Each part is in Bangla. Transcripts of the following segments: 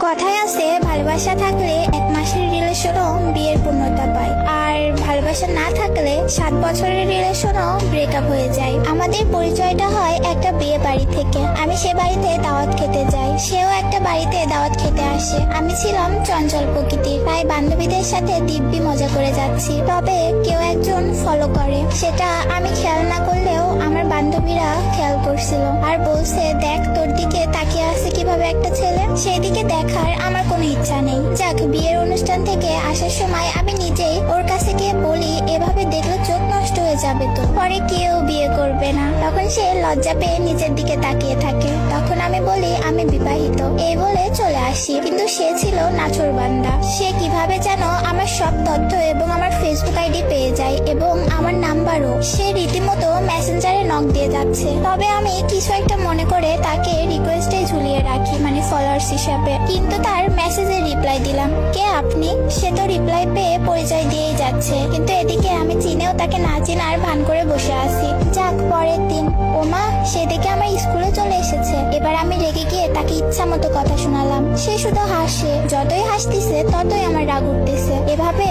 কথায় আছে ভালোবাসা থাকলে 1 মাসের রিলেশনও বিয়ের পূর্ণতা পায়, আর ভালোবাসা না থাকলে 7 বছরের রিলেশনও ব্রেকআপ হয়ে যায়। আমাদের পরিচয়টা হয় একটা বিয়ে বাড়ি থেকে। আমি সে বাড়িতে দাওয়াত খেতে যাই, সেও একটা বাড়িতে দাওয়াত খেতে আসে। আমি ছিলাম চঞ্চল প্রকৃতির, তাই বান্ধবীদের সাথে দিব্যি মজা করে যাচ্ছি। তবে কেউ একজন ফলো করে, সেটা আমি খেয়াল না করলেও আমার বান্ধবীরা খেয়াল করছিল আর বলছে, দেখ তোর দিকে তাকিয়ে আছে কিভাবে একটা ছেলে। সেই দিকে দেখার আমার কোনো ইচ্ছা নেই। যাক, বিয়ের অনুষ্ঠান থেকে আসার সময় আমি নিজেই ওর কাছে গিয়ে বলি, এভাবে দেখলে চোখ নষ্ট হয়ে যাবে তো, পরে কেউ বিয়ে করবে না। তখন সে লজ্জা পেয়ে নিচের দিকে তাকিয়ে থাকে। তখন আমি বলি আমি বিবাহিত, এই বলে চলে আসি। কিন্তু সে ছিল নাছোড়বান্দা। সে কিভাবে যেন আমার সব তথ্য এবং আমার ফেসবুক আইডি পেয়ে যায় এবং আমার নাম্বারও। সে রীতিমতো মেসেঞ্জারে নক দিয়ে যাচ্ছে। তবে আমি কিছু একটা মনে করে তাকে রিকোয়েস্টে ঝুলিয়ে রাখি, মানে ফলোয়ার্স হিসাবে। কিন্তু তার মেসেজে রিপ্লাই দিলাম, কে আপনি? সে তো রিপ্লাই পেয়ে পরিচয় দিয়েই যাচ্ছে, কিন্তু এদিকে আমি চিনেও তাকে না চিনার ভান করে বসে আছি। যাক, পরের দিন ওমা সেদিকে আমার স্কুলে চলে এসেছে। এবার আমি রেগে গিয়ে তাকে ইচ্ছা মতো কথা শোনালাম। সে শুধু হাসে, যতই হাসতেছে ততই আমার রাগ উঠতেছে। এভাবে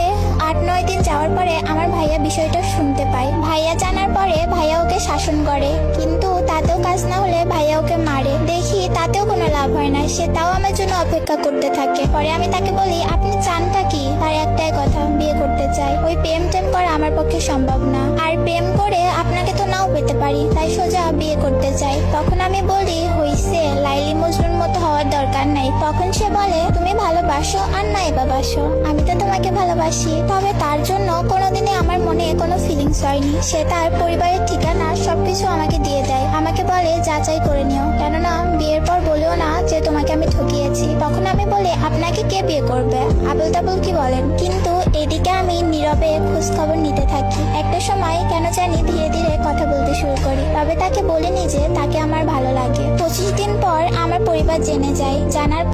8-9 দিন যাওয়ার পরে আমার ভাইয়া বিষয়টা শুনতে পায়। ভাইয়া জানার পরে ভাইয়া ওকে শাসন করে, কিন্তু তাতেও কাজ না হলে ভাইয়া ওকে মারে। দেখি তাতেও কোনো লাভ হয় না, সে তাও আমার জন্য অপেক্ষা করতে থাকে। পরে আমি তাকে বলি, আপনি চানটা কি? তার একটাই কথা, বিয়ে করতে চাই। ওই প্রেম টেম করা আমার পক্ষে সম্ভব না, আর প্রেম করে আপনাকে তো নাও পেতে পারি, তাই সোজা বিয়ে করতে চাই। তখন আমি বলি, হইছে, লাইলি মজনুর মতো হওয়ার দরকার নাই। তখন সে বলে, তুমি ভালোবাসো আর নাই বা বাসো, আমি তো তোমাকে ভালোবাসি। তবে তার জন্য কোনোদিনই আমার মনে কোনো ফিলিংস হয়নি। সে তার পরিবারের ঠিকানা সবকিছু আমাকে দিয়ে দেয়। আমাকে বলে যাচাই করে নিও, কেননা বিয়ের পর বলেও না যে তোমাকে আমি ঠকিয়েছি। তখন আমি বলি, আপনাকে কে বিয়ে করবে? আবুল তাবুল কি বলেন? কিন্তু এদিকে আমি নীরবে খোঁজ খবর নিতে থাকি। একটা সময় কেন জানি ধীরে ধীরে কথা বলতে শুরু করি। তবে তাকে বলিনি যে তাকে আমার ভালো লাগে। 25 দিন পর আমার পরিবার জেনে যায়। জানার